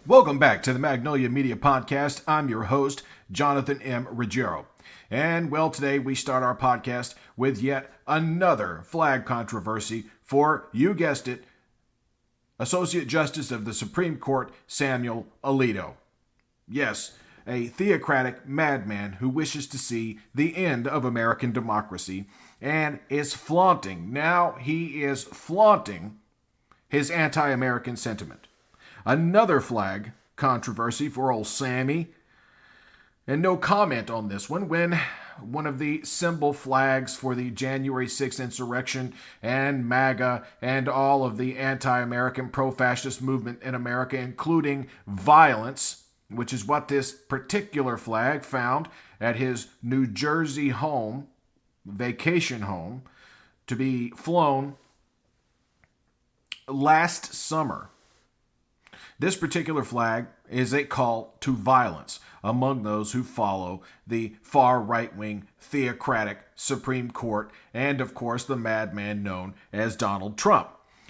Welcome back to the Magnolia Media Podcast. I'm your host, Jonathan M. Ruggiero. And well, today we start our podcast with yet another flag controversy for, you guessed it, Associate Justice of the Supreme Court, Samuel Alito. Yes, a theocratic madman who wishes to see the end of American democracy and is flaunting, his anti-American sentiment. Another flag controversy for old Sammy. And no comment on this when one of the symbol flags for the January 6th insurrection and MAGA and all of the anti-American pro-fascist movement in America, including violence, which is what this particular flag found at his New Jersey home, vacation home, to be flown last summer. This particular flag is a call to violence among those who follow the far right-wing theocratic Supreme Court and, of course, the madman known as Donald Trump.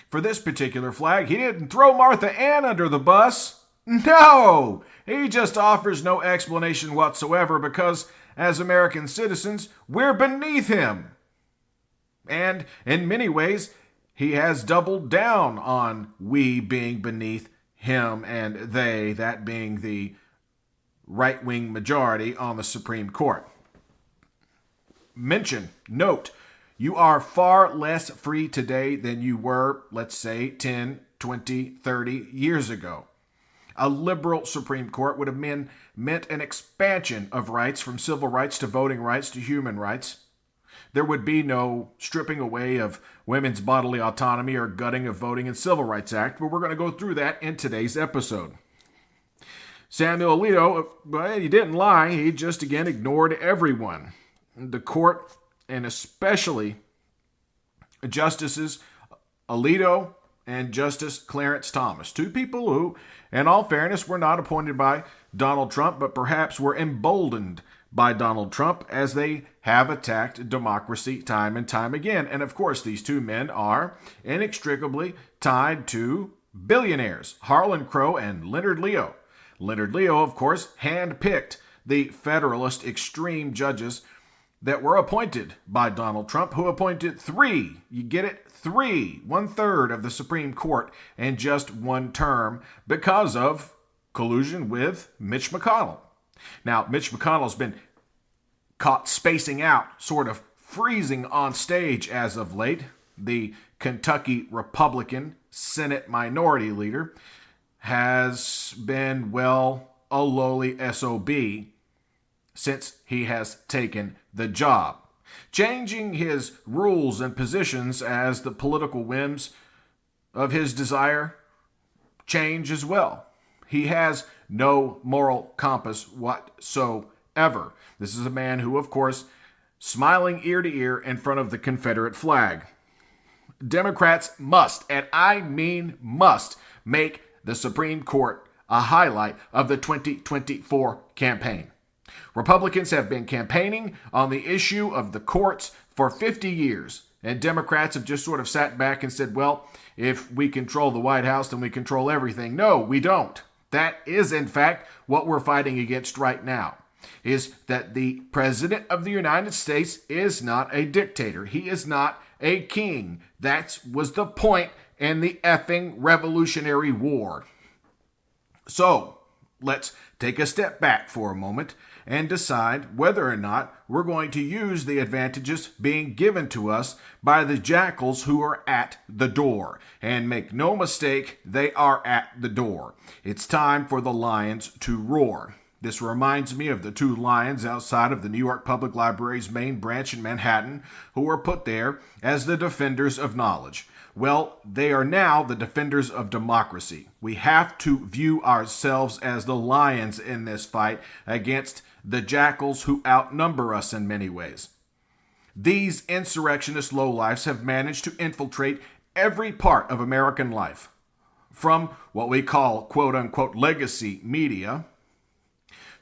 For this particular flag, he didn't throw Martha Ann under the bus. No! He just offers no explanation whatsoever because, as American citizens, we're beneath him. And, in many ways, he has doubled down on we being beneath him and they, that being the right-wing majority on the Supreme Court. Note, you are far less free today than you were, let's say, 10, 20, 30 years ago. A liberal Supreme Court would have meant an expansion of rights from civil rights to voting rights to human rights. There would be no stripping away of women's bodily autonomy or gutting of Voting and Civil Rights Act, but we're going to go through that in today's episode. Samuel Alito, he didn't lie. He just, again, ignored everyone. The court, and especially Justices Alito and Justice Clarence Thomas, two people who, in all fairness, were not appointed by Donald Trump, but perhaps were emboldened by Donald Trump as they have attacked democracy time and time again. And of course, these two men are inextricably tied to billionaires, Harlan Crow and Leonard Leo. Leonard Leo, of course, handpicked the Federalist extreme judges that were appointed by Donald Trump, who appointed three, you get it, three, 1/3 of the Supreme Court in just one term because of collusion with Mitch McConnell. Now, Mitch McConnell's been caught spacing out, sort of freezing on stage as of late. The Kentucky Republican Senate Minority Leader has been, well, a lowly SOB since he has taken the job, changing his rules and positions as the political whims of his desire change as well. He has no moral compass whatsoever. This is a man who, of course, smiling ear to ear in front of the Confederate flag. Democrats must, and I mean must, make the Supreme Court a highlight of the 2024 campaign. Republicans have been campaigning on the issue of the courts for 50 years, and Democrats have just sort of sat back and said, well, if we control the White House, then we control everything. No, we don't. That is, in fact, what we're fighting against right now, is that the President of the United States is not a dictator. He is not a king. That was the point in the effing Revolutionary War. So, let's take a step back for a moment and decide whether or not we're going to use the advantages being given to us by the jackals who are at the door. And make no mistake, they are at the door. It's time for the lions to roar. This reminds me of the two lions outside of the New York Public Library's main branch in Manhattan who were put there as the defenders of knowledge. Well, they are now the defenders of democracy. We have to view ourselves as the lions in this fight against the jackals who outnumber us in many ways. These insurrectionist lowlifes have managed to infiltrate every part of American life, from what we call quote-unquote legacy media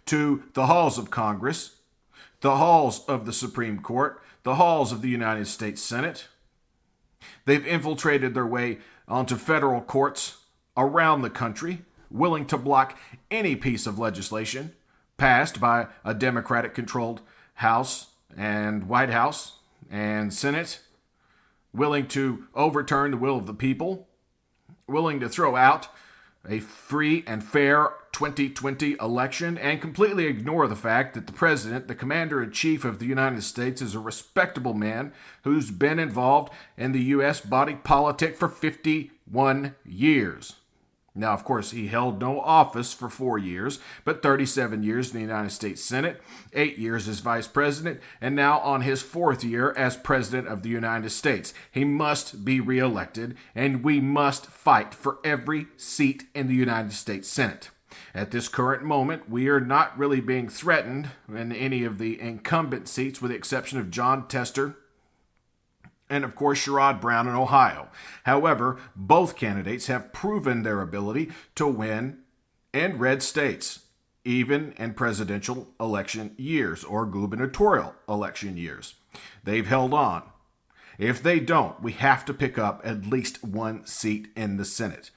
to the halls of Congress, the halls of the Supreme Court, the halls of the United States Senate. They've infiltrated their way onto federal courts around the country. willing to block any piece of legislation passed by a Democratic-controlled House and White House and Senate, willing to overturn the will of the people, willing to throw out a free and fair 2020 election, and completely ignore the fact that the president, the commander-in-chief of the United States, is a respectable man who's been involved in the U.S. body politic for 51 years. Now, of course, he held no office for 4 years, but 37 years in the United States Senate, 8 years as vice president, and now on his 4th year as president of the United States. He must be reelected, and we must fight for every seat in the United States Senate. At this current moment, we are not really being threatened in any of the incumbent seats, with the exception of John Tester and, of course, Sherrod Brown in Ohio. However, both candidates have proven their ability to win in red states, even in presidential election years or gubernatorial election years. They've held on. If they don't, we have to pick up at least one seat in the Senate.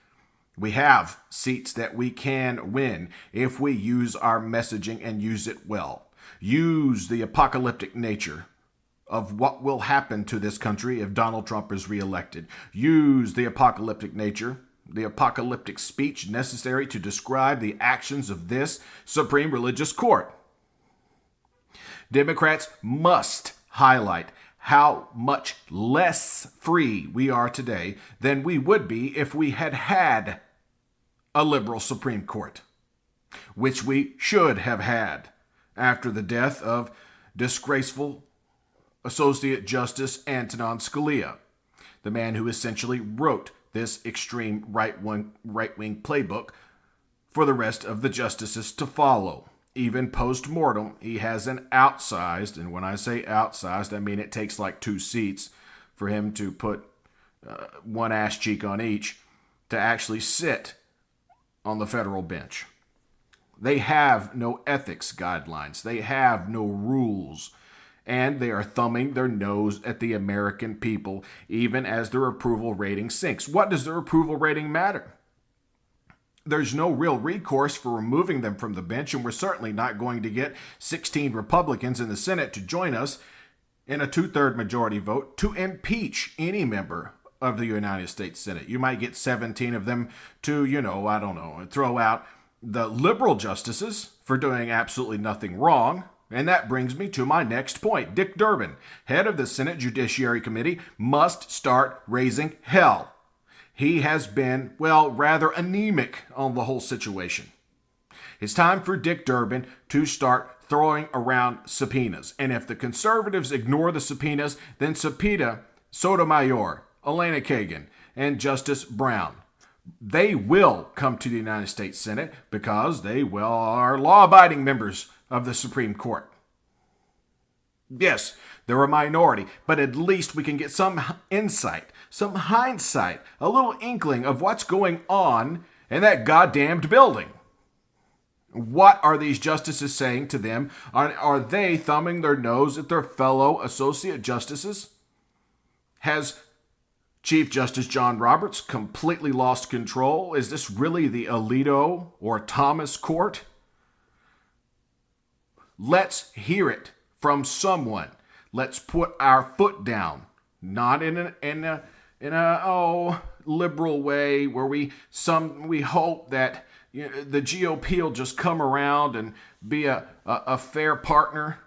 We have seats that we can win if we use our messaging and use it well. Use the apocalyptic nature of what will happen to this country if Donald Trump is reelected. Use the apocalyptic nature, the apocalyptic speech necessary to describe the actions of this Supreme Religious Court. Democrats must highlight how much less free we are today than we would be if we had had a liberal Supreme Court, which we should have had after the death of disgraceful Associate Justice Antonin Scalia, the man who essentially wrote this extreme right-wing playbook for the rest of the justices to follow. Even post-mortem, he has an outsized, and when I say outsized, I mean it takes like 2 seats for him to put one ass cheek on each to actually sit on the federal bench. They have no ethics guidelines. They have no rules. And they are thumbing their nose at the American people, even as their approval rating sinks. What does their approval rating matter? There's no real recourse for removing them from the bench, and we're certainly not going to get 16 Republicans in the Senate to join us in a 2/3 majority vote to impeach any member of the United States Senate. You might get 17 of them to, throw out the liberal justices for doing absolutely nothing wrong. And that brings me to my next point. Dick Durbin, head of the Senate Judiciary Committee, must start raising hell. He has been, rather anemic on the whole situation. It's time for Dick Durbin to start throwing around subpoenas. And if the conservatives ignore the subpoenas, then subpoena Sotomayor, Elena Kagan, and Justice Brown. They will come to the United States Senate because they are law-abiding members of the Supreme Court. Yes, they're a minority, but at least we can get some insight, some hindsight, a little inkling of what's going on in that goddamned building. What are these justices saying to them? Are they thumbing their nose at their fellow associate justices? Has Chief Justice John Roberts completely lost control? Is this really the Alito or Thomas court? Let's hear it from someone. Let's put our foot down, not in a liberal way where we hope that the GOP will just come around and be a fair partner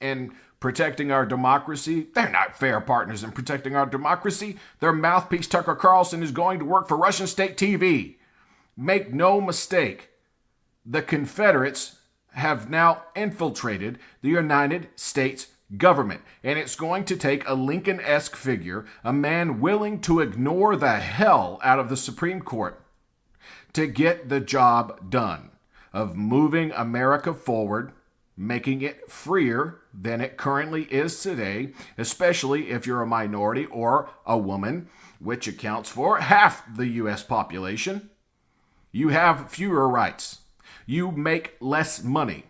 in protecting our democracy. They're not fair partners in protecting our democracy. Their mouthpiece, Tucker Carlson, is going to work for Russian state TV. Make no mistake, the Confederates have now infiltrated the United States government. And it's going to take a Lincoln-esque figure, a man willing to ignore the hell out of the Supreme Court, to get the job done of moving America forward, making it freer than it currently is today, especially if you're a minority or a woman, which accounts for half the U.S. population. You have fewer rights. You make less money.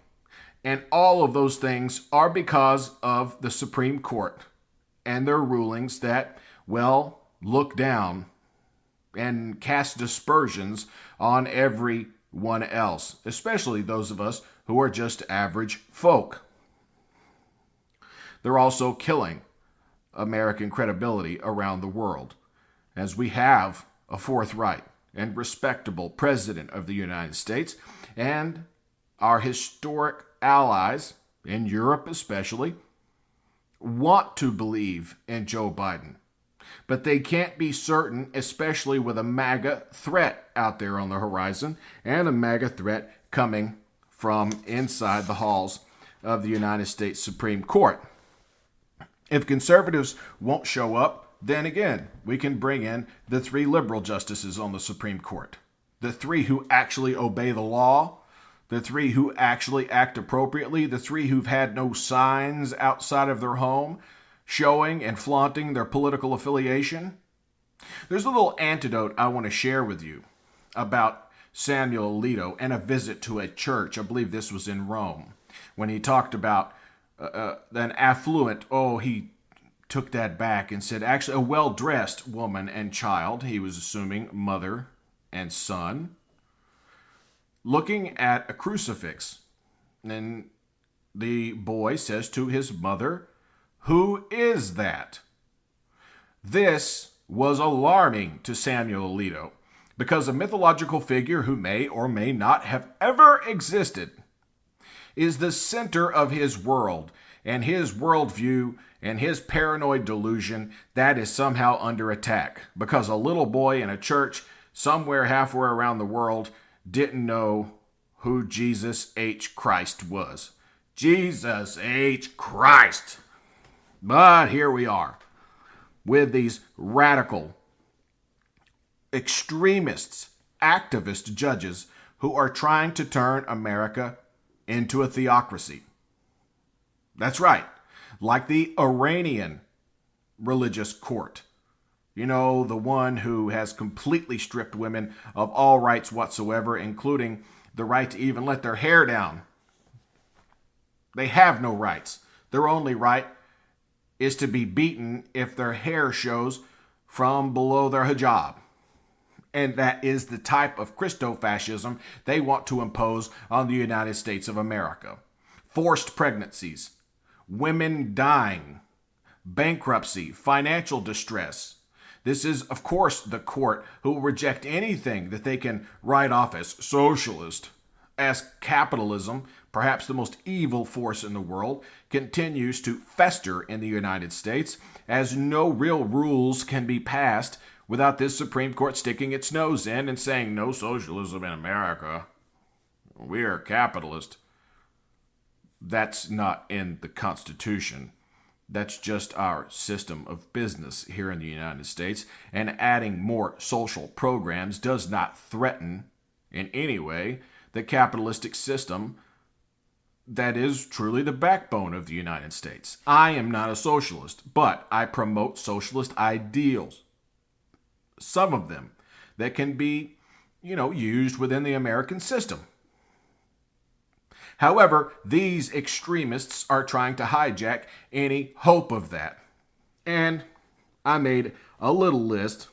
And all of those things are because of the Supreme Court and their rulings that, look down and cast dispersions on everyone else, especially those of us who are just average folk. They're also killing American credibility around the world, as we have a forthright and respectable president of the United States, and our historic allies, in Europe especially, want to believe in Joe Biden. But they can't be certain, especially with a MAGA threat out there on the horizon, and a MAGA threat coming from inside the halls of the United States Supreme Court. If conservatives won't show up, then again, we can bring in the 3 liberal justices on the Supreme Court. The 3 who actually obey the law, the 3 who actually act appropriately, the 3 who've had no signs outside of their home showing and flaunting their political affiliation. There's a little anecdote I want to share with you about Samuel Alito and a visit to a church. I believe this was in Rome, when he talked about an affluent, he took that back and said actually a well-dressed woman and child, he was assuming mother and son, looking at a crucifix. And the boy says to his mother, "Who is that?" This was alarming to Samuel Alito, because a mythological figure who may or may not have ever existed is the center of his world, and his worldview and his paranoid delusion, that is somehow under attack, because a little boy in a church somewhere halfway around the world didn't know who Jesus H. Christ was. Jesus H. Christ! But here we are, with these radical, extremists, activist judges who are trying to turn America into a theocracy. That's right, like the Iranian religious court. You know, the one who has completely stripped women of all rights whatsoever, including the right to even let their hair down. They have no rights. Their only right is to be beaten if their hair shows from below their hijab. And that is the type of Christo-fascism they want to impose on the United States of America. Forced pregnancies, women dying, bankruptcy, financial distress. This is, of course, the court who will reject anything that they can write off as socialist, as capitalism, perhaps the most evil force in the world, continues to fester in the United States, as no real rules can be passed without this Supreme Court sticking its nose in and saying, "No socialism in America. We are capitalist." That's not in the Constitution. That's just our system of business here in the United States. And adding more social programs does not threaten in any way the capitalistic system that is truly the backbone of the United States. I am not a socialist, but I promote socialist ideals. Some of them that can be, used within the American system. However, these extremists are trying to hijack any hope of that. And I made a little list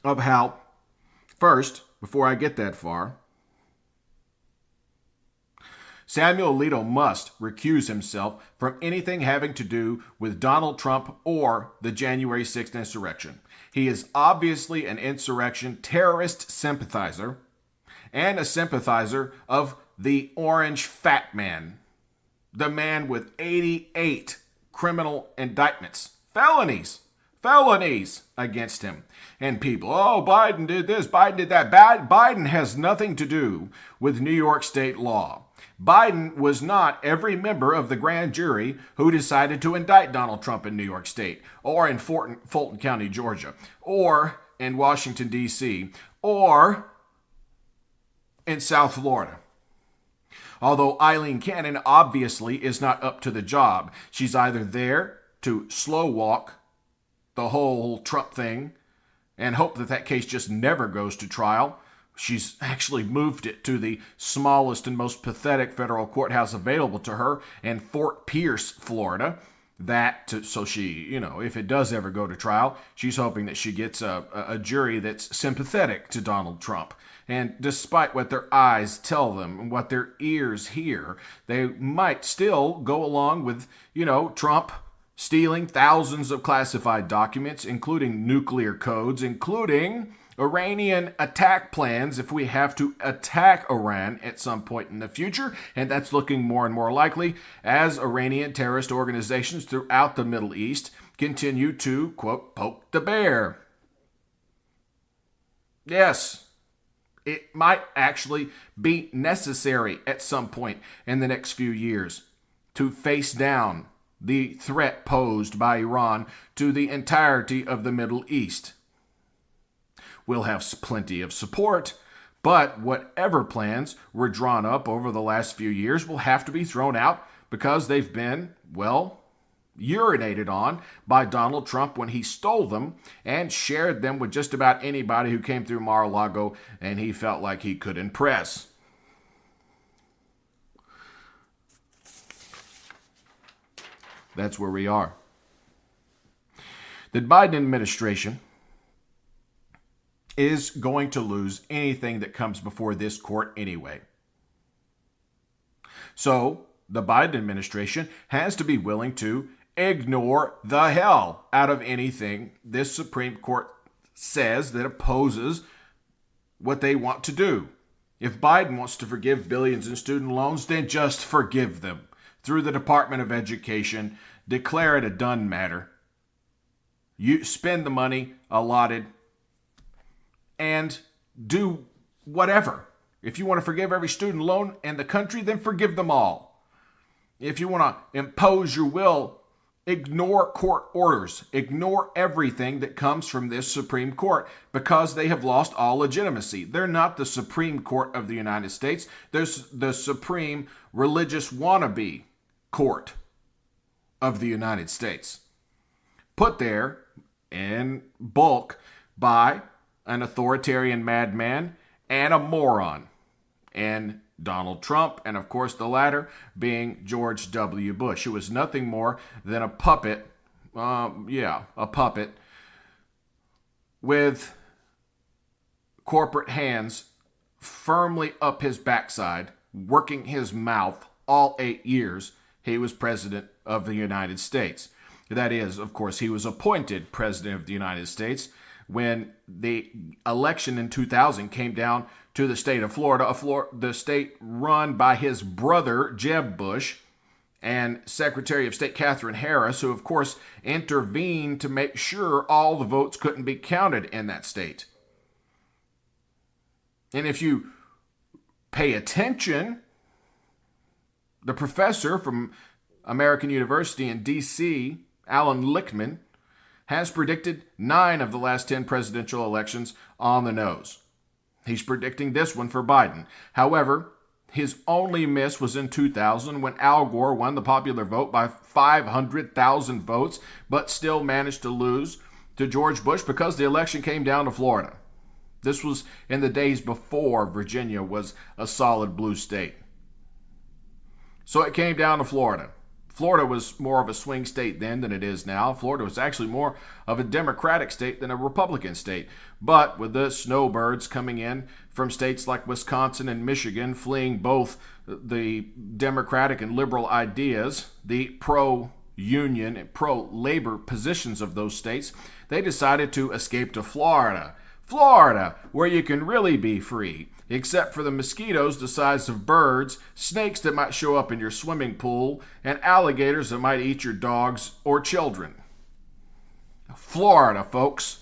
of how, first, before I get that far, Samuel Alito must recuse himself from anything having to do with Donald Trump or the January 6th insurrection. He is obviously an insurrection terrorist sympathizer and a sympathizer of the Orange Fat Man, the man with 88 criminal indictments, felonies against him. And people, Biden did this, Biden did that. Biden has nothing to do with New York state law. Biden was not every member of the grand jury who decided to indict Donald Trump in New York State, or in Fulton County, Georgia, or in Washington, D.C., or in South Florida. Although Eileen Cannon obviously is not up to the job. She's either there to slow walk the whole Trump thing and hope that case just never goes to trial. She's actually moved it to the smallest and most pathetic federal courthouse available to her in Fort Pierce, Florida. So she, if it does ever go to trial, she's hoping that she gets a jury that's sympathetic to Donald Trump. And despite what their eyes tell them and what their ears hear, they might still go along with, Trump stealing thousands of classified documents, including nuclear codes, including Iranian attack plans if we have to attack Iran at some point in the future, and that's looking more and more likely as Iranian terrorist organizations throughout the Middle East continue to, quote, poke the bear. Yes, it might actually be necessary at some point in the next few years to face down the threat posed by Iran to the entirety of the Middle East. We'll have plenty of support, but whatever plans were drawn up over the last few years will have to be thrown out because they've been, urinated on by Donald Trump when he stole them and shared them with just about anybody who came through Mar-a-Lago and he felt like he could impress. That's where we are. The Biden administration is going to lose anything that comes before this court anyway. So the Biden administration has to be willing to ignore the hell out of anything this Supreme Court says that opposes what they want to do. If Biden wants to forgive billions in student loans, then just forgive them through the Department of Education. Declare it a done matter. You spend the money allotted and do whatever. If you want to forgive every student loan in the country, then forgive them all. If you want to impose your will, ignore court orders. Ignore everything that comes from this Supreme Court because they have lost all legitimacy. They're not the Supreme Court of the United States. They're the Supreme Religious Wannabe Court of the United States. Put there in bulk by an authoritarian madman and a moron, and Donald Trump, and of course the latter being George W. Bush, who was nothing more than a puppet, a puppet with corporate hands firmly up his backside, working his mouth all 8 years he was president of the United States. That is, of course, he was appointed president of the United States when the election in 2000 came down to the state of Florida, the state run by his brother, Jeb Bush, and Secretary of State Katherine Harris, who, of course, intervened to make sure all the votes couldn't be counted in that state. And if you pay attention, the professor from American University in D.C., Alan Lichtman, has predicted 9 of the last 10 presidential elections on the nose. He's predicting this one for Biden. However, his only miss was in 2000 when Al Gore won the popular vote by 500,000 votes, but still managed to lose to George Bush because the election came down to Florida. This was in the days before Virginia was a solid blue state. So it came down to Florida. Florida was more of a swing state then than it is now. Florida was actually more of a Democratic state than a Republican state. But with the snowbirds coming in from states like Wisconsin and Michigan, fleeing both the Democratic and liberal ideas, the pro-union and pro-labor positions of those states, they decided to escape to Florida. Florida, where you can really be free, except for the mosquitoes the size of birds, snakes that might show up in your swimming pool, and alligators that might eat your dogs or children. Florida, folks.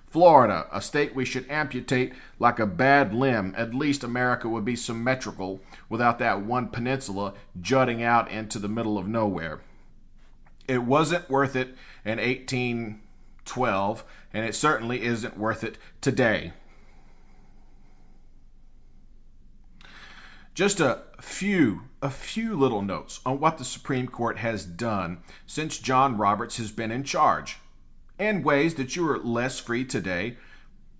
Florida, a state we should amputate like a bad limb. At least America would be symmetrical without that one peninsula jutting out into the middle of nowhere. It wasn't worth it in 1812, and it certainly isn't worth it today. Just a few little notes on what the Supreme Court has done since John Roberts has been in charge, in ways that you are less free today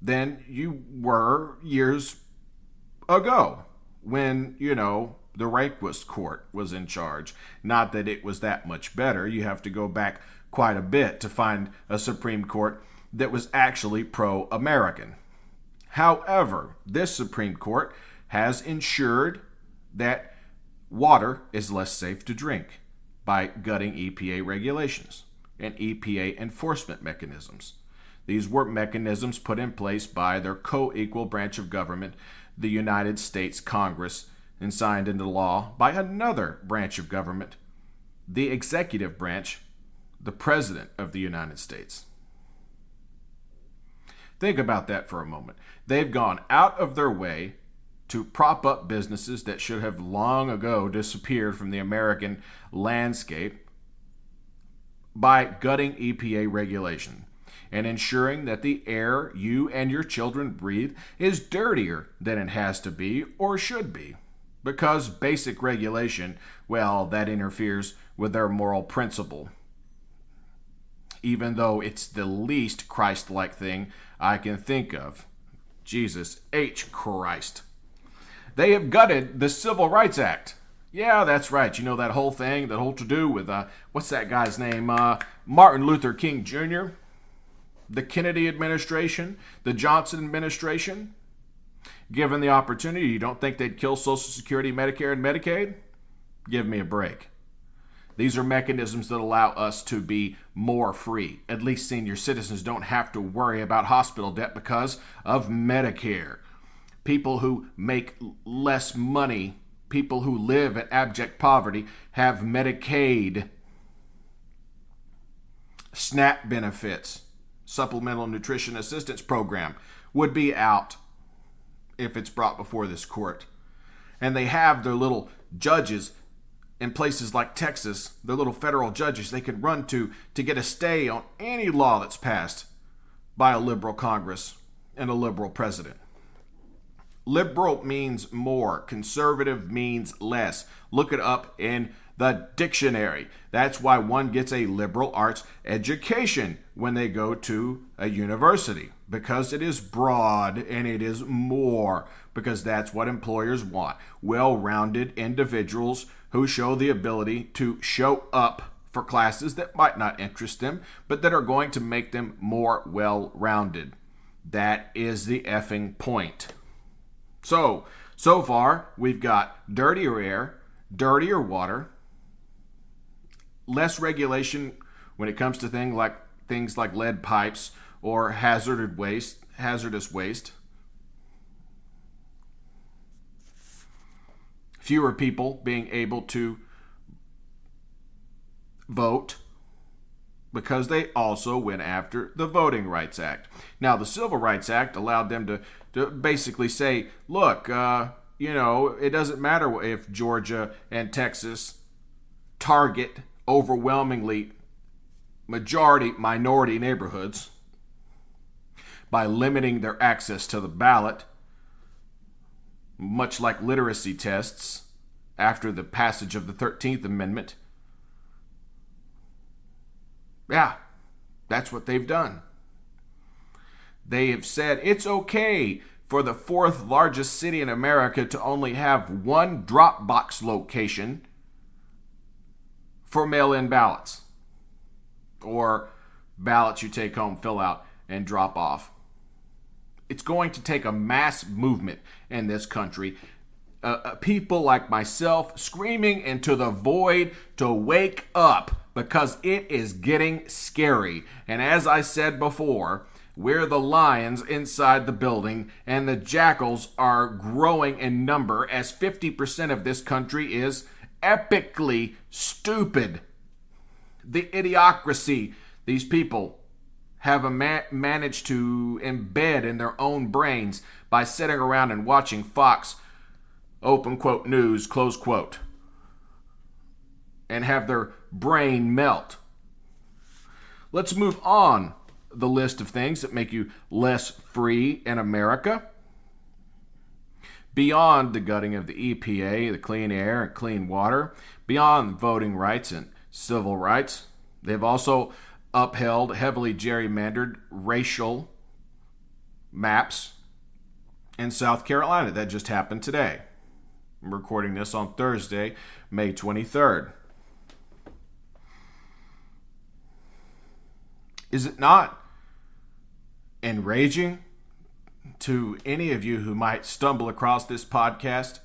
than you were years ago when, The Rehnquist court was in charge. Not that it was that much better. You have to go back quite a bit to find a Supreme Court that was actually pro-American. However, this Supreme Court has ensured that water is less safe to drink by gutting EPA regulations and EPA enforcement mechanisms. These were mechanisms put in place by their co-equal branch of government, the United States Congress, and signed into law by another branch of government, the executive branch, the President of the United States. Think about that for a moment. They've gone out of their way to prop up businesses that should have long ago disappeared from the American landscape by gutting EPA regulation and ensuring that the air you and your children breathe is dirtier than it has to be or should be. Because basic regulation, well, that interferes with their moral principle. Even though it's the least Christ-like thing I can think of. Jesus H. Christ. They have gutted the Civil Rights Act. Yeah, that's right. You know that whole thing, that whole to-do with, what's that guy's name? Martin Luther King Jr., the Kennedy administration, the Johnson administration. Given the opportunity, you don't think they'd kill Social Security, Medicare, and Medicaid? Give me a break. These are mechanisms that allow us to be more free. At least senior citizens don't have to worry about hospital debt because of Medicare. People who make less money, people who live in abject poverty, have Medicaid. SNAP benefits, Supplemental Nutrition Assistance Program, would be out if it's brought before this court. And they have their little judges in places like Texas, their little federal judges they can run to get a stay on any law that's passed by a liberal Congress and a liberal president. Liberal means more. Conservative means less. Look it up in the dictionary. That's why one gets a liberal arts education when they go to a university, because it is broad and it is more, because that's what employers want. Well-rounded individuals who show the ability to show up for classes that might not interest them, but that are going to make them more well-rounded. That is the effing point. So far, we've got dirtier air, dirtier water, less regulation when it comes to things like lead pipes or hazardous waste. Fewer people being able to vote because they also went after the Voting Rights Act. Now, the Civil Rights Act allowed them to basically say, look, it doesn't matter if Georgia and Texas target overwhelmingly minority neighborhoods by limiting their access to the ballot, much like literacy tests after the passage of the 13th Amendment. Yeah, that's what they've done. They have said it's okay for the fourth largest city in America to only have one drop box location for mail-in ballots, or ballots you take home, fill out, and drop off. It's going to take a mass movement in this country. People like myself screaming into the void to wake up, because it is getting scary. And as I said before, we're the lions inside the building, and the jackals are growing in number as 50% of this country is epically stupid. The idiocracy these people have managed to embed in their own brains by sitting around and watching Fox, open quote, news, close quote, and have their brain melt. Let's move on the list of things that make you less free in America. Beyond the gutting of the EPA, the clean air and clean water, beyond voting rights and civil rights, they've also upheld heavily gerrymandered racial maps in South Carolina. That just happened today. I'm recording this on Thursday, May 23rd. Is it not enraging to any of you who might stumble across this podcast?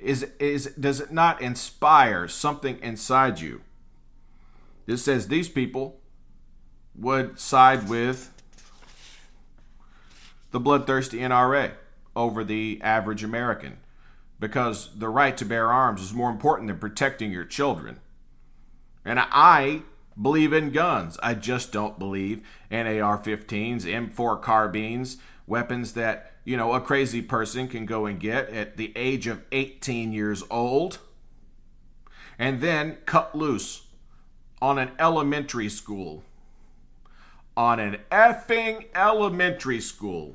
Does it not inspire something inside you? It says these people would side with the bloodthirsty NRA over the average American because the right to bear arms is more important than protecting your children. And I believe in guns. I just don't believe in AR-15s, M4 carbines, weapons that, a crazy person can go and get at the age of 18 years old and then cut loose on an elementary school. On an effing elementary school.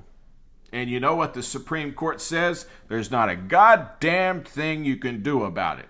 And you know what the Supreme Court says? There's not a goddamn thing you can do about it.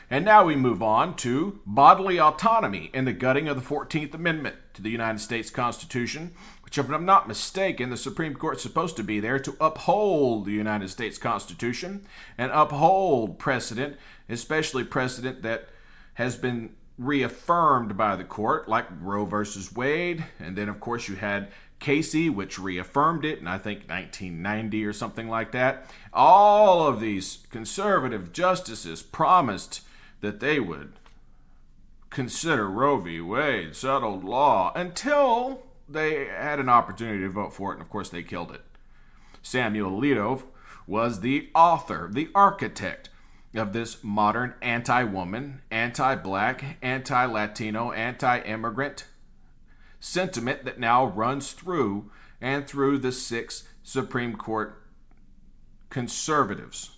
And now we move on to bodily autonomy and the gutting of the 14th Amendment to the United States Constitution, which, if I'm not mistaken, the Supreme Court's supposed to be there to uphold the United States Constitution and uphold precedent, especially precedent that has been reaffirmed by the court, like Roe versus Wade. And then, of course, you had Casey, which reaffirmed it in, I think, 1990 or something like that. All of these conservative justices promised that they would consider Roe v. Wade settled law until they had an opportunity to vote for it, and of course they killed it. Samuel Alito was the author, the architect of this modern anti-woman, anti-black, anti-Latino, anti-immigrant sentiment that now runs through the 6 Supreme Court conservatives.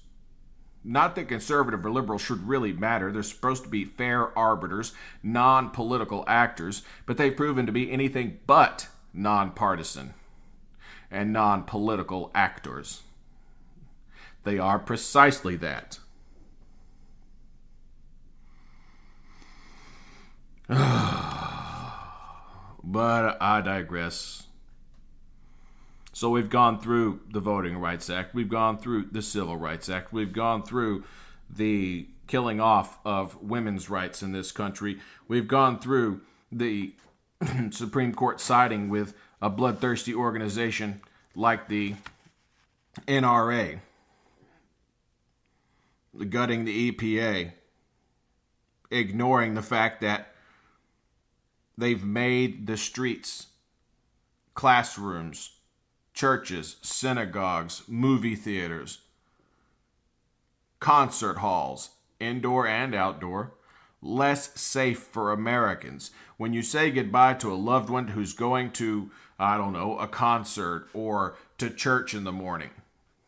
Not that conservative or liberal should really matter. They're supposed to be fair arbiters, non-political actors, but they've proven to be anything but non-partisan and non-political actors. They are precisely that. But I digress. So we've gone through the Voting Rights Act. We've gone through the Civil Rights Act. We've gone through the killing off of women's rights in this country. We've gone through the Supreme Court siding with a bloodthirsty organization like the NRA, gutting the EPA, ignoring the fact that they've made the streets, classrooms, churches, synagogues, movie theaters, concert halls, indoor and outdoor, less safe for Americans. When you say goodbye to a loved one who's going to, a concert or to church in the morning,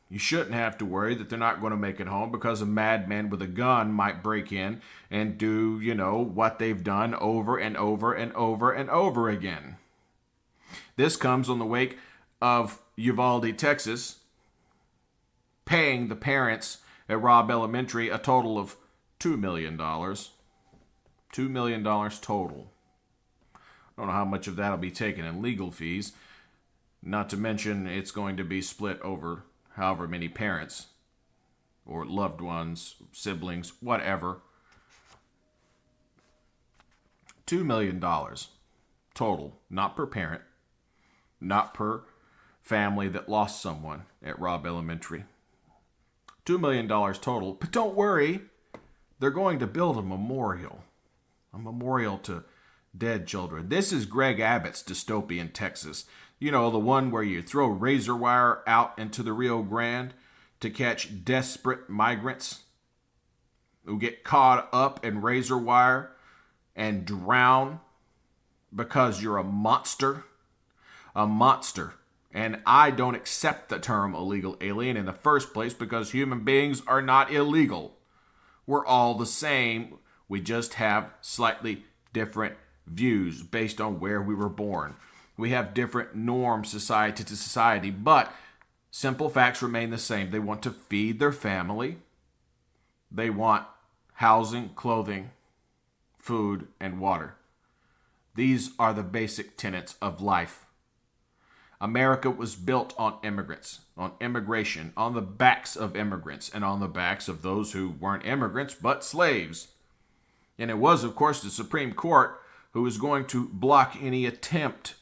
you shouldn't have to worry that they're not going to make it home because a madman with a gun might break in and do, what they've done over and over and over and over again. This comes on the wake of Uvalde, Texas, paying the parents at Robb Elementary a total of $2 million. $2 million total. I don't know how much of that will be taken in legal fees. Not to mention it's going to be split over however many parents or loved ones, siblings, whatever. $2 million total, not per parent, not per family that lost someone at Robb Elementary. $2 million total. But don't worry, they're going to build a memorial to dead children. This is Greg Abbott's dystopian Texas. The one where you throw razor wire out into the Rio Grande to catch desperate migrants who get caught up in razor wire and drown because you're a monster. A monster. And I don't accept the term illegal alien in the first place because human beings are not illegal. We're all the same. We just have slightly different views based on where we were born. We have different norms society to society, but simple facts remain the same. They want to feed their family. They want housing, clothing, food, and water. These are the basic tenets of life. America was built on immigrants, on immigration, on the backs of immigrants, and on the backs of those who weren't immigrants but slaves. And it was, of course, the Supreme Court who was going to block any attempt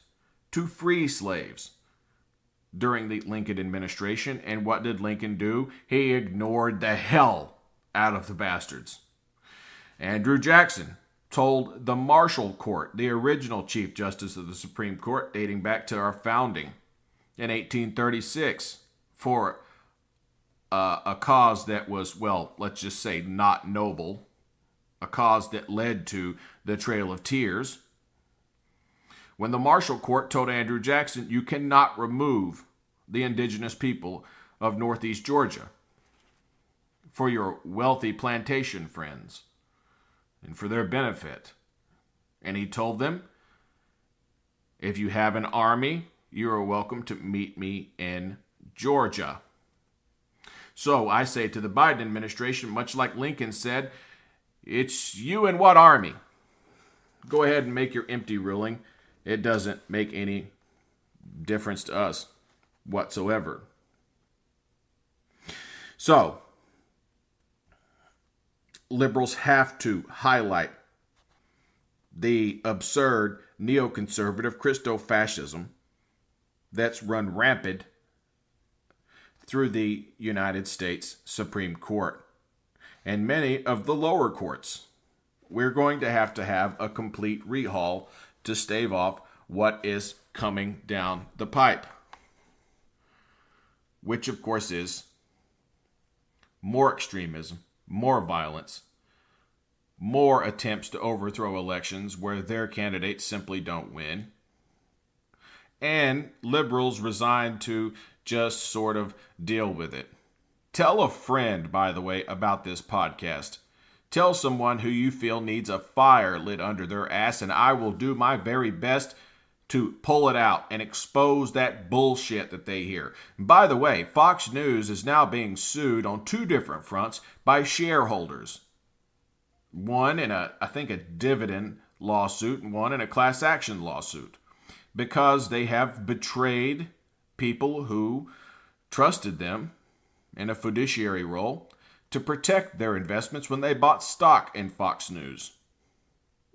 to free slaves during the Lincoln administration. And what did Lincoln do? He ignored the hell out of the bastards. Andrew Jackson told the Marshall Court, the original Chief Justice of the Supreme Court, dating back to our founding in 1836, for a cause that was, well, let's just say not noble, a cause that led to the Trail of Tears. When the Marshall Court told Andrew Jackson, you cannot remove the indigenous people of Northeast Georgia for your wealthy plantation friends and for their benefit. And he told them, if you have an army, you are welcome to meet me in Georgia. So I say to the Biden administration, much like Lincoln said, it's you and what army? Go ahead and make your empty ruling. It doesn't make any difference to us whatsoever. So, liberals have to highlight the absurd neoconservative Christo-fascism that's run rampant through the United States Supreme Court and many of the lower courts. We're going to have a complete rehaul to stave off what is coming down the pipe, which of course is more extremism, more violence, more attempts to overthrow elections where their candidates simply don't win, and liberals resigned to just sort of deal with it. Tell a friend, by the way, about this podcast. Tell someone who you feel needs a fire lit under their ass, and I will do my very best to pull it out and expose that bullshit that they hear. By the way, Fox News is now being sued on two different fronts by shareholders. One in I think a dividend lawsuit, and one in a class action lawsuit, because they have betrayed people who trusted them in a fiduciary role to protect their investments when they bought stock in Fox News.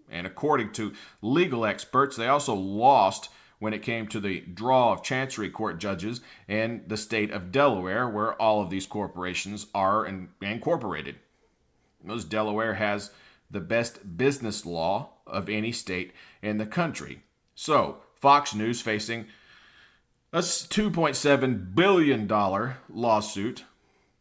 And according to legal experts, they also lost when it came to the draw of Chancery Court judges in the state of Delaware, where all of these corporations are incorporated. Because Delaware has the best business law of any state in the country. So, Fox News facing a $2.7 billion lawsuit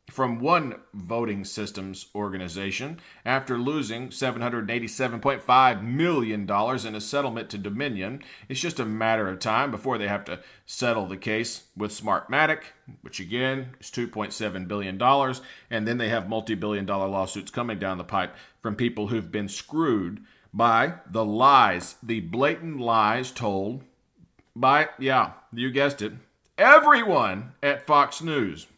from one voting systems organization after losing $787.5 million in a settlement to Dominion. It's just a matter of time before they have to settle the case with Smartmatic, which again is $2.7 billion. And then they have multi-billion-dollar lawsuits coming down the pipe from people who've been screwed by the lies, the blatant lies told by, yeah, you guessed it, everyone at Fox News.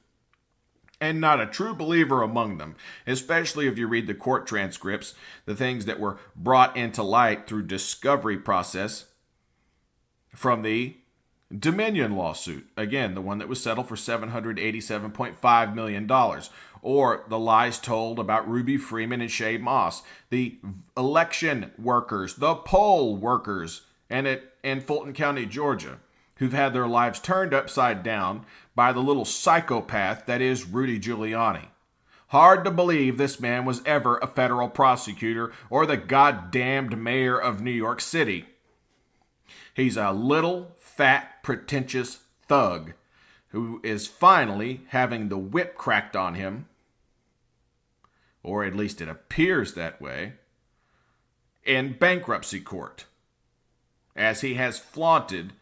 And not a true believer among them, especially if you read the court transcripts, the things that were brought into light through discovery process from the Dominion lawsuit. Again, the one that was settled for $787.5 million. Or the lies told about Ruby Freeman and Shay Moss, the election workers, the poll workers, in Fulton County, Georgia, who've had their lives turned upside down by the little psychopath that is Rudy Giuliani. Hard to believe this man was ever a federal prosecutor or the goddamned mayor of New York City. He's a little, fat, pretentious thug who is finally having the whip cracked on him, or at least it appears that way, in bankruptcy court, as he has flaunted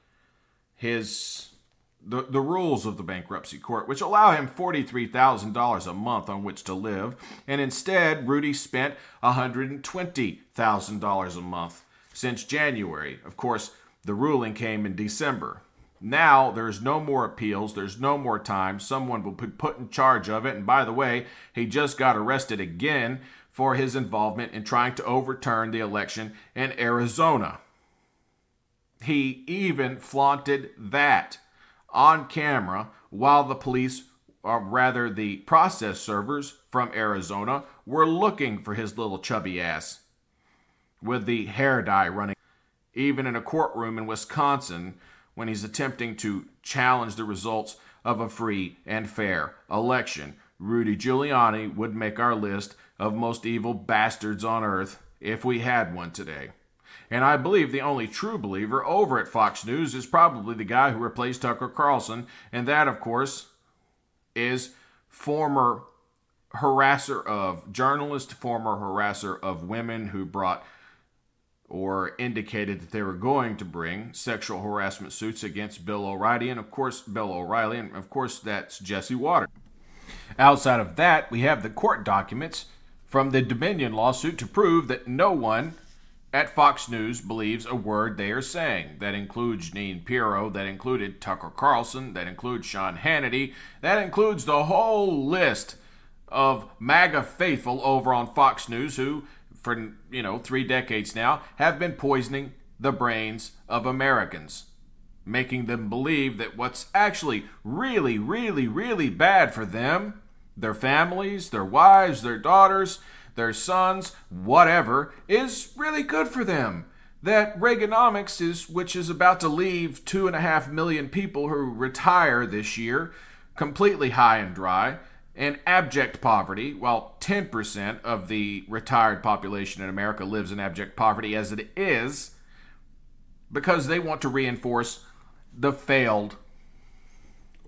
the rules of the bankruptcy court, which allow him $43,000 a month on which to live, and instead Rudy spent $120,000 a month since January. Of course, the ruling came in December. Now there's no more appeals, there's no more time, someone will be put in charge of it, and by the way, he just got arrested again for his involvement in trying to overturn the election in Arizona. He even flaunted that. on camera while the police, or rather the process servers from Arizona, were looking for his little chubby ass with the hair dye running. Even in a courtroom in Wisconsin, when he's attempting to challenge the results of a free and fair election, Rudy Giuliani would make our list of most evil bastards on earth if we had one today. And I believe the only true believer over at Fox News is probably the guy who replaced Tucker Carlson, and that, of course, is former harasser of journalists, former harasser of women who brought or indicated that they were going to bring sexual harassment suits against Bill O'Reilly, and of course that's Jesse Waters. Outside of that, we have the court documents from the Dominion lawsuit to prove that no one at Fox News believes a word they are saying. That includes Jeanine Pirro, that included Tucker Carlson, that includes Sean Hannity, that includes the whole list of MAGA faithful over on Fox News who, for 3 decades now, have been poisoning the brains of Americans, making them believe that what's actually really, really, really bad for them, their families, their wives, their daughters, their sons, whatever, is really good for them. That Reaganomics which is about to leave 2.5 million people who retire this year completely high and dry and abject poverty, while 10% of the retired population in America lives in abject poverty as it is, because they want to reinforce the failed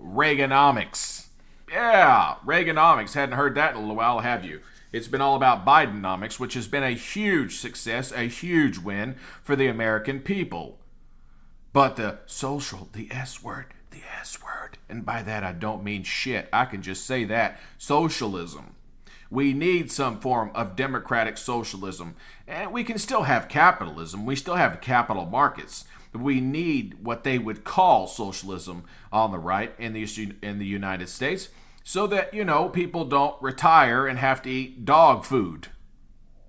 Reaganomics. Yeah, Reaganomics. Hadn't heard that in a little while, have you? It's been all about Bidenomics, which has been a huge success, a huge win for the American people. But the S word, and by that I don't mean shit. I can just say that. Socialism. We need some form of democratic socialism. And we can still have capitalism. We still have capital markets. But we need what they would call socialism on the right in the United States, so that, people don't retire and have to eat dog food.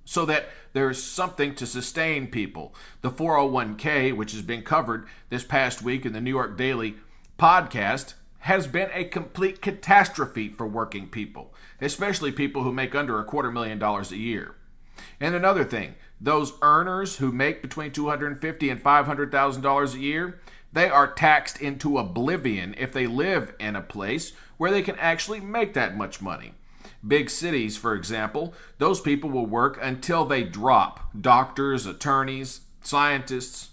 So that there's something to sustain people. The 401k, which has been covered this past week in the New York Daily podcast, has been a complete catastrophe for working people, especially people who make under $250,000 a year. And another thing, those earners who make between $250,000 and $500,000 a year, they are taxed into oblivion if they live in a place where they can actually make that much money. Big cities, for example, those people will work until they drop. Doctors, attorneys, scientists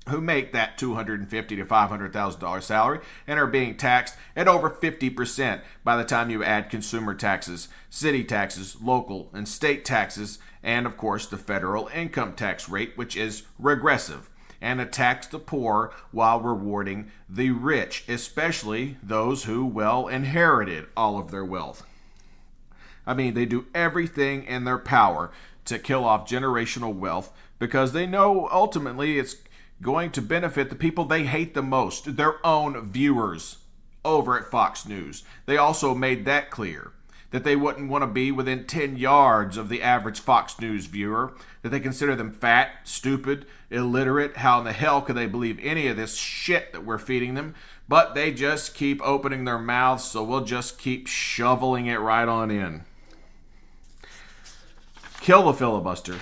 who make that $250,000 to $500,000 salary and are being taxed at over 50% by the time you add consumer taxes, city taxes, local and state taxes, and of course the federal income tax rate, which is regressive and attacks the poor while rewarding the rich, especially those who, inherited all of their wealth. I mean, they do everything in their power to kill off generational wealth because they know ultimately it's going to benefit the people they hate the most, their own viewers over at Fox News. They also made that clear, that they wouldn't want to be within 10 yards of the average Fox News viewer, that they consider them fat, stupid, illiterate. How in the hell could they believe any of this shit that we're feeding them? But they just keep opening their mouths, so we'll just keep shoveling it right on in. Kill the filibuster.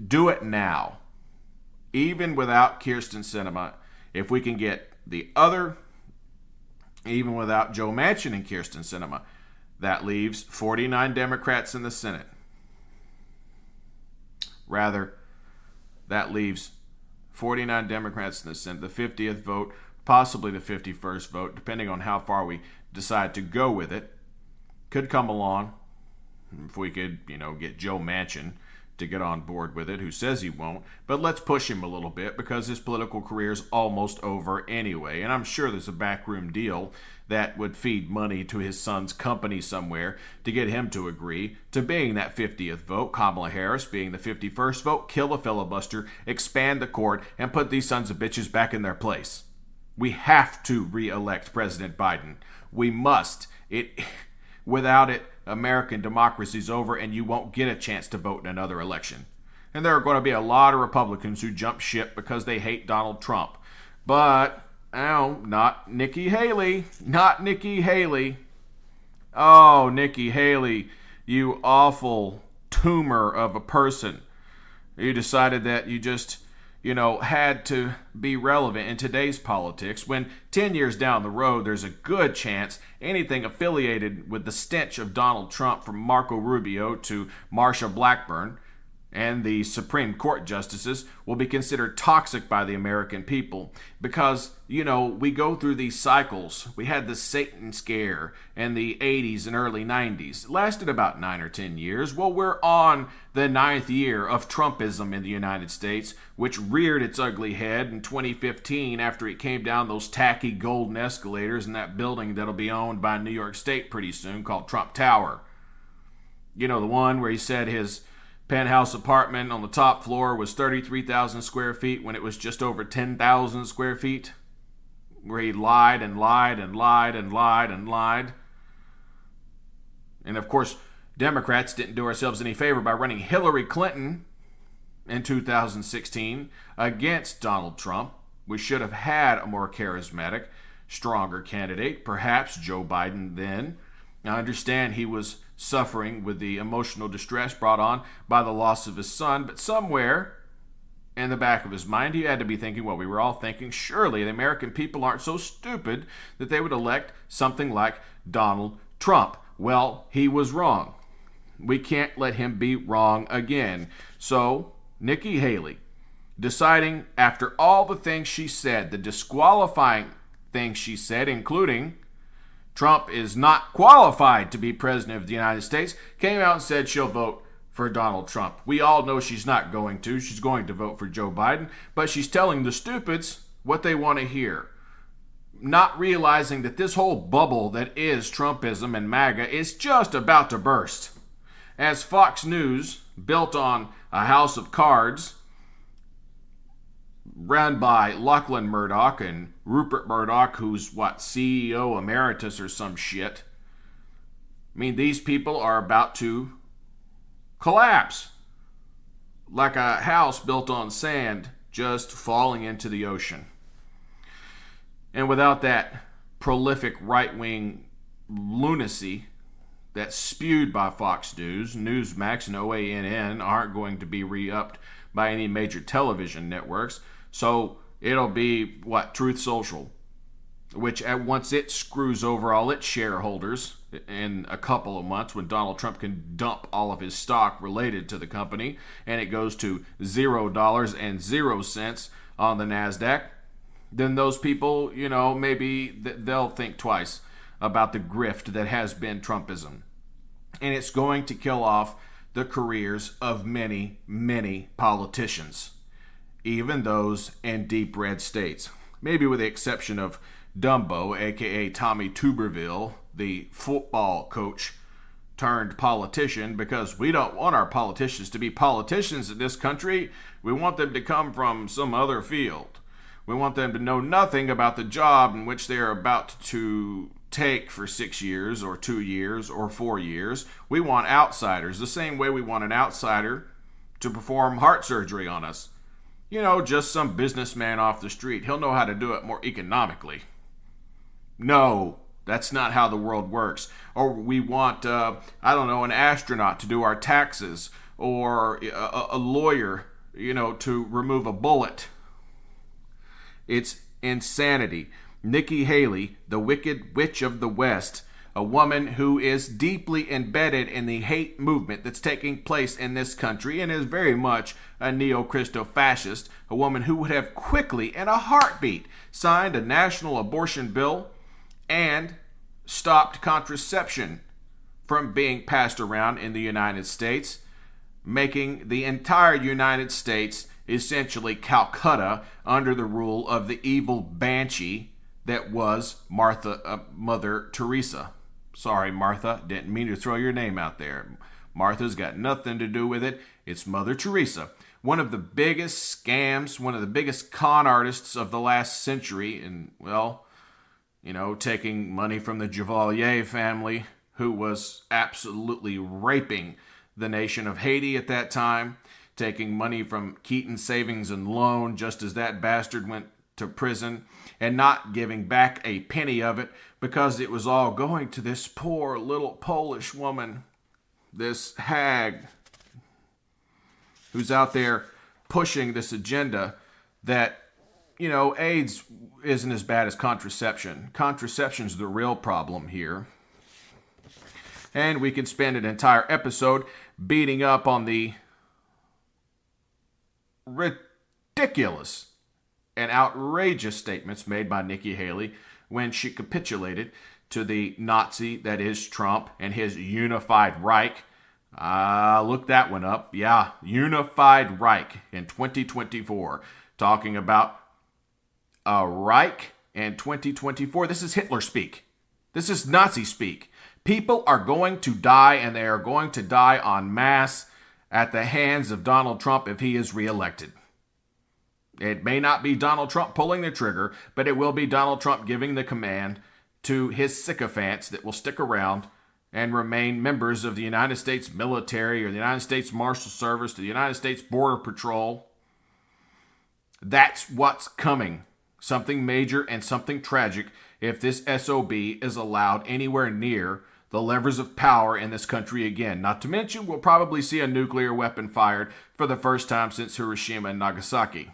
Do it now. Even without Kyrsten Sinema, if we can get the other, even without Joe Manchin and Kyrsten Sinema, that leaves 49 Democrats in the Senate. Rather, that leaves 49 Democrats in the Senate, the 50th vote, possibly the 51st vote, depending on how far we decide to go with it, could come along. If we could, get Joe Manchin to get on board with it, who says he won't, but let's push him a little bit because his political career is almost over anyway, and I'm sure there's a backroom deal that would feed money to his son's company somewhere to get him to agree to being that 50th vote, Kamala Harris being the 51st vote, kill the filibuster, expand the court, and put these sons of bitches back in their place. We have to re-elect President Biden. We must. Without it, American democracy's over and you won't get a chance to vote in another election. And there are going to be a lot of Republicans who jump ship because they hate Donald Trump. But Oh, not Nikki Haley. Not Nikki Haley. Oh, Nikki Haley, you awful tumor of a person. You decided that you just, had to be relevant in today's politics when 10 years down the road, there's a good chance anything affiliated with the stench of Donald Trump, from Marco Rubio to Marsha Blackburn and the Supreme Court justices, will be considered toxic by the American people because, we go through these cycles. We had the Satan scare in the 80s and early 90s. It lasted about 9 or 10 years. Well, we're on the 9th year of Trumpism in the United States, which reared its ugly head in 2015 after it came down those tacky golden escalators in that building that'll be owned by New York State pretty soon called Trump Tower. The one where he said his penthouse apartment on the top floor was 33,000 square feet when it was just over 10,000 square feet, where he lied and lied and lied and lied and lied. And of course, Democrats didn't do ourselves any favor by running Hillary Clinton in 2016 against Donald Trump. We should have had a more charismatic, stronger candidate, perhaps Joe Biden then. I understand he was suffering with the emotional distress brought on by the loss of his son, but somewhere in the back of his mind, he had to be thinking what we were all thinking. Surely the American people aren't so stupid that they would elect something like Donald Trump. Well, he was wrong. We can't let him be wrong again. So, Nikki Haley, deciding after all the things she said, the disqualifying things she said, including Trump is not qualified to be president of the United States, came out and said she'll vote for Donald Trump. We all know she's not going to. She's going to vote for Joe Biden, but she's telling the stupids what they want to hear, not realizing that this whole bubble that is Trumpism and MAGA is just about to burst. As Fox News, built on a house of cards, run by Lachlan Murdoch and Rupert Murdoch, who's CEO emeritus or some shit. I mean, these people are about to collapse like a house built on sand just falling into the ocean. And without that prolific right-wing lunacy that's spewed by Fox News, Newsmax, and OANN aren't going to be re-upped by any major television networks. So it'll be, Truth Social, which once it screws over all its shareholders in a couple of months when Donald Trump can dump all of his stock related to the company and it goes to $0.00 on the NASDAQ, then those people, maybe they'll think twice about the grift that has been Trumpism. And it's going to kill off the careers of many, many politicians, even those in deep red states. Maybe with the exception of Dumbo, a.k.a. Tommy Tuberville, the football coach turned politician, because we don't want our politicians to be politicians in this country. We want them to come from some other field. We want them to know nothing about the job in which they are about to take for 6 years or 2 years or 4 years. We want outsiders, the same way we want an outsider to perform heart surgery on us. Just some businessman off the street. He'll know how to do it more economically. No, that's not how the world works. Or we want, an astronaut to do our taxes, or a lawyer, to remove a bullet. It's insanity. Nikki Haley, the Wicked Witch of the West, a woman who is deeply embedded in the hate movement that's taking place in this country and is very much a neo-Christo-fascist, a woman who would have quickly, in a heartbeat, signed a national abortion bill and stopped contraception from being passed around in the United States, making the entire United States essentially Calcutta under the rule of the evil banshee that was Mother Teresa. Sorry, Martha, didn't mean to throw your name out there. Martha's got nothing to do with it. It's Mother Teresa. One of the biggest scams, one of the biggest con artists of the last century, and, taking money from the Duvalier family, who was absolutely raping the nation of Haiti at that time, taking money from Keaton Savings and Loan just as that bastard went to prison and not giving back a penny of it because it was all going to this poor little Polish woman, this hag, who's out there pushing this agenda that, AIDS isn't as bad as contraception. Contraception's the real problem here. And we could spend an entire episode beating up on the ridiculous and outrageous statements made by Nikki Haley when she capitulated to the Nazi that is Trump and his unified Reich. Look that one up. Yeah, unified Reich in 2024. Talking about a Reich in 2024. This is Hitler speak. This is Nazi speak. People are going to die, and they are going to die en masse at the hands of Donald Trump if he is reelected. It may not be Donald Trump pulling the trigger, but it will be Donald Trump giving the command to his sycophants that will stick around and remain members of the United States military or the United States Marshal Service, the United States Border Patrol. That's what's coming. Something major and something tragic if this SOB is allowed anywhere near the levers of power in this country again. Not to mention, we'll probably see a nuclear weapon fired for the first time since Hiroshima and Nagasaki.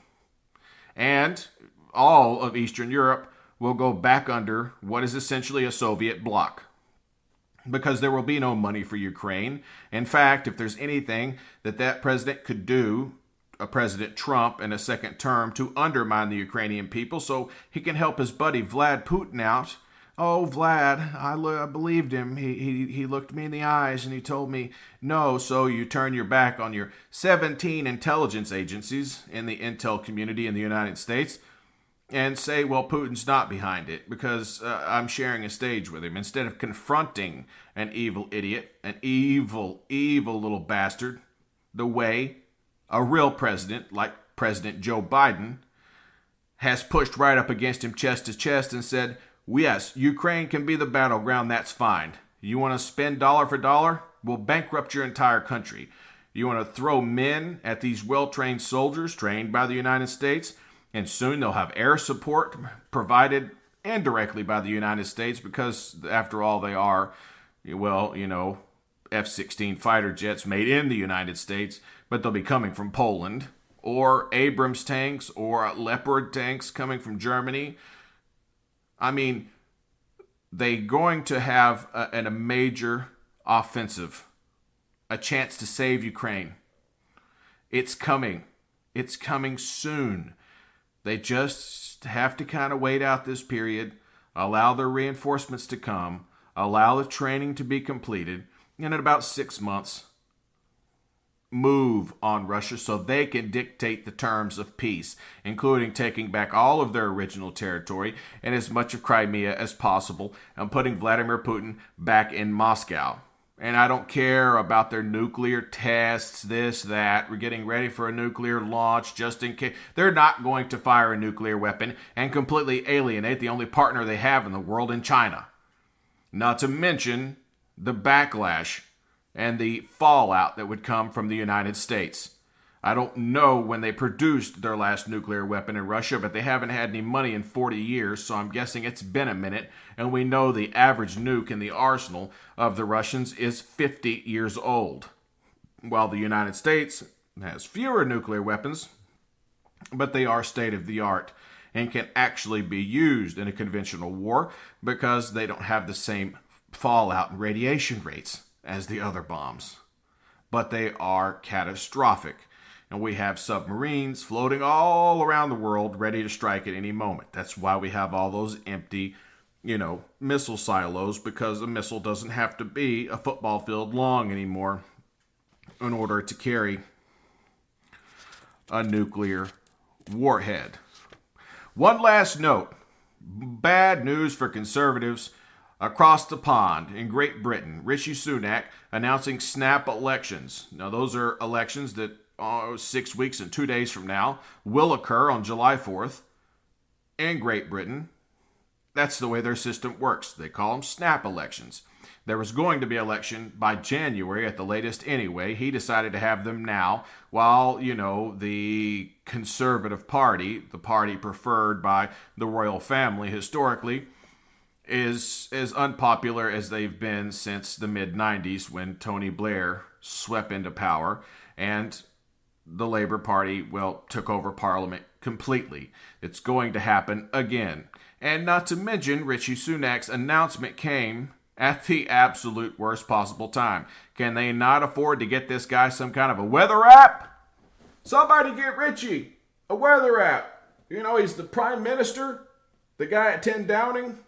And all of Eastern Europe will go back under what is essentially a Soviet bloc, because there will be no money for Ukraine. In fact, if there's anything that president could do, President Trump in a second term, to undermine the Ukrainian people so he can help his buddy Vlad Putin out. Oh, Vlad, I believed him. He looked me in the eyes and he told me no, so you turn your back on your 17 intelligence agencies in the intel community in the United States and say, well, Putin's not behind it because I'm sharing a stage with him. Instead of confronting an evil idiot, an evil, evil little bastard, the way a real president like President Joe Biden has pushed right up against him chest to chest and said, yes, Ukraine can be the battleground, that's fine. You want to spend dollar for dollar? We'll bankrupt your entire country. You want to throw men at these well-trained soldiers trained by the United States, and soon they'll have air support provided indirectly by the United States because, after all, they are, F-16 fighter jets made in the United States, but they'll be coming from Poland, or Abrams tanks, or Leopard tanks coming from Germany. I mean, they're going to have a major offensive, a chance to save Ukraine. It's coming. It's coming soon. They just have to kind of wait out this period, allow their reinforcements to come, allow the training to be completed, and in about 6 months, move on Russia so they can dictate the terms of peace, including taking back all of their original territory and as much of Crimea as possible and putting Vladimir Putin back in Moscow. And I don't care about their nuclear tests, this, that. We're getting ready for a nuclear launch just in case. They're not going to fire a nuclear weapon and completely alienate the only partner they have in the world in China. Not to mention the backlash and the fallout that would come from the United States. I don't know when they produced their last nuclear weapon in Russia, but they haven't had any money in 40 years, so I'm guessing it's been a minute, and we know the average nuke in the arsenal of the Russians is 50 years old. While the United States has fewer nuclear weapons, but they are state-of-the-art and can actually be used in a conventional war because they don't have the same fallout and radiation rates as the other bombs. But they are catastrophic. And we have submarines floating all around the world ready to strike at any moment. That's why we have all those empty, missile silos, because a missile doesn't have to be a football field long anymore in order to carry a nuclear warhead. One last note. Bad news for conservatives across the pond in Great Britain. Rishi Sunak announcing snap elections. Now, those are elections that 6 weeks and 2 days from now will occur on July 4th in Great Britain. That's the way their system works. They call them snap elections. There was going to be election by January at the latest anyway. He decided to have them now, while, the Conservative Party, the party preferred by the royal family historically, is as unpopular as they've been since the mid-90s when Tony Blair swept into power and the Labour Party, took over Parliament completely. It's going to happen again. And not to mention, Rishi Sunak's announcement came at the absolute worst possible time. Can they not afford to get this guy some kind of a weather app? Somebody get Richie a weather app. He's the Prime Minister, the guy at 10 Downing.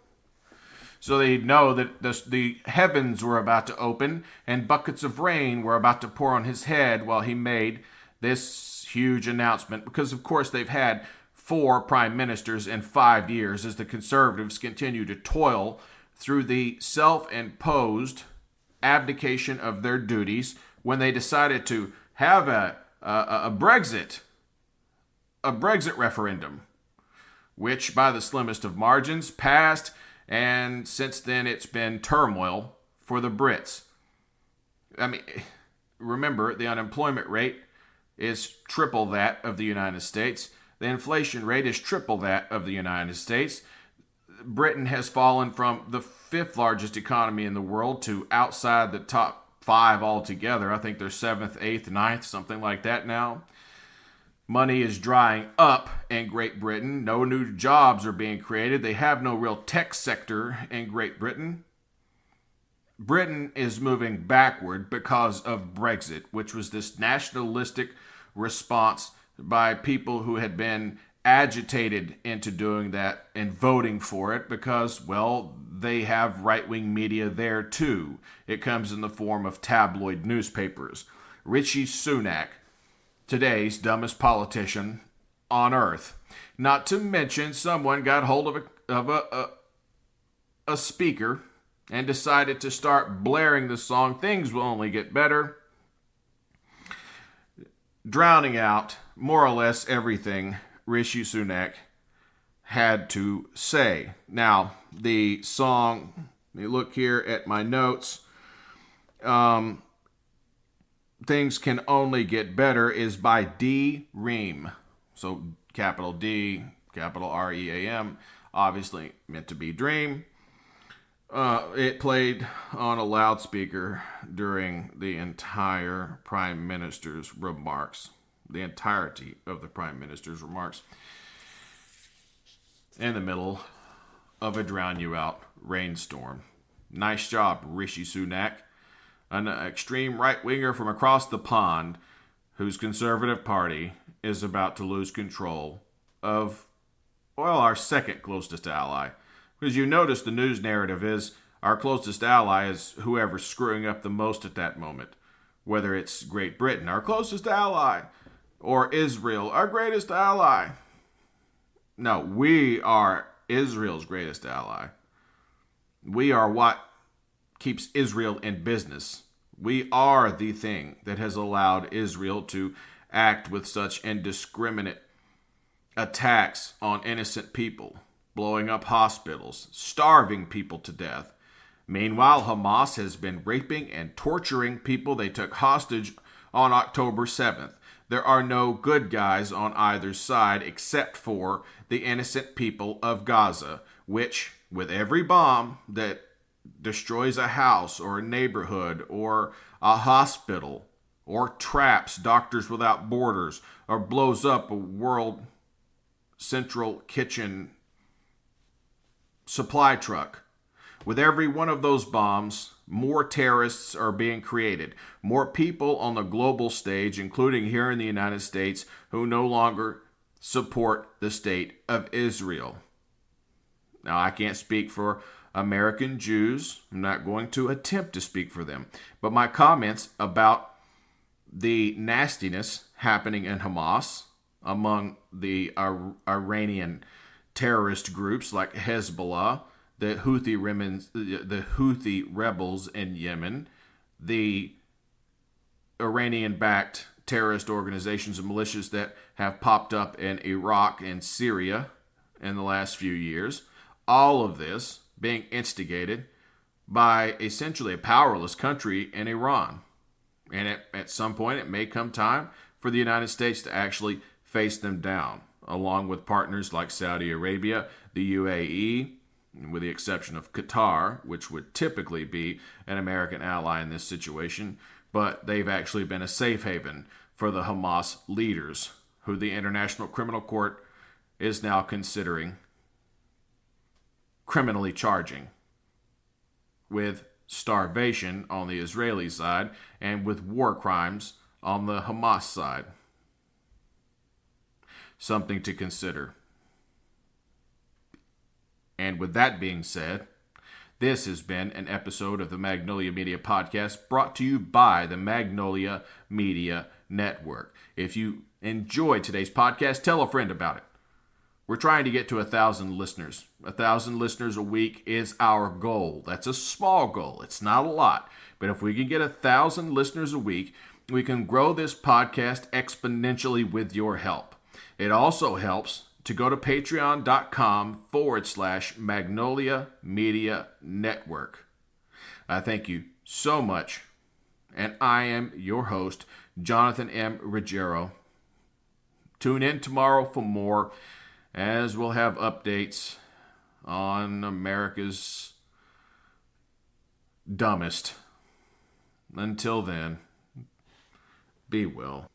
So they'd know that the heavens were about to open and buckets of rain were about to pour on his head while he made this huge announcement. Because, of course, they've had 4 prime ministers in 5 years as the Conservatives continue to toil through the self-imposed abdication of their duties when they decided to have a Brexit referendum, which by the slimmest of margins passed. And since then, it's been turmoil for the Brits. Remember, the unemployment rate is triple that of the United States. The inflation rate is triple that of the United States. Britain has fallen from the 5th largest economy in the world to outside the top 5 altogether. I think they're 7th, 8th, 9th, something like that now. Money is drying up in Great Britain. No new jobs are being created. They have no real tech sector in Great Britain. Britain is moving backward because of Brexit, which was this nationalistic response by people who had been agitated into doing that and voting for it because, they have right-wing media there too. It comes in the form of tabloid newspapers. Rishi Sunak, today's dumbest politician on earth. Not to mention, someone got hold of a speaker and decided to start blaring the song "Things Will Only Get Better," drowning out more or less everything Rishi Sunak had to say. Now, the song, let me look here at my notes. Things Can Only Get Better is by D. Ream. So capital D, capital R-E-A-M, obviously meant to be Dream. It played on a loudspeaker during the entire Prime Minister's remarks. The entirety of the Prime Minister's remarks. In the middle of a drown-you-out rainstorm. Nice job, Rishi Sunak. An extreme right-winger from across the pond whose Conservative Party is about to lose control of, our second closest ally. Because you notice the news narrative is our closest ally is whoever's screwing up the most at that moment. Whether it's Great Britain, our closest ally, or Israel, our greatest ally. No, we are Israel's greatest ally. We are what keeps Israel in business. We are the thing that has allowed Israel to act with such indiscriminate attacks on innocent people, blowing up hospitals, starving people to death. Meanwhile, Hamas has been raping and torturing people they took hostage on October 7th. There are no good guys on either side except for the innocent people of Gaza, which, with every bomb that destroys a house or a neighborhood or a hospital or traps Doctors Without Borders or blows up a World Central Kitchen supply truck, with every one of those bombs, more terrorists are being created. More people on the global stage, including here in the United States, who no longer support the state of Israel. Now, I can't speak for American Jews. I'm not going to attempt to speak for them. But my comments about the nastiness happening in Hamas among the Iranian terrorist groups like Hezbollah, the Houthi rebels in Yemen, the Iranian-backed terrorist organizations and militias that have popped up in Iraq and Syria in the last few years. All of this being instigated by essentially a powerless country in Iran. And at some point, it may come time for the United States to actually face them down, along with partners like Saudi Arabia, the UAE, with the exception of Qatar, which would typically be an American ally in this situation. But they've actually been a safe haven for the Hamas leaders, who the International Criminal Court is now considering criminally charging with starvation on the Israeli side and with war crimes on the Hamas side. Something to consider. And with that being said, this has been an episode of the Magnolia Media Podcast brought to you by the Magnolia Media Network. If you enjoyed today's podcast, tell a friend about it. We're trying to get to 1,000 listeners. 1,000 listeners a week is our goal. That's a small goal. It's not a lot. But if we can get 1,000 listeners a week, we can grow this podcast exponentially with your help. It also helps to go to patreon.com/Magnolia Media Network. I thank you so much. And I am your host, Jonathan M. Ruggiero. Tune in tomorrow for more, as we'll have updates on America's dumbest. Until then, be well.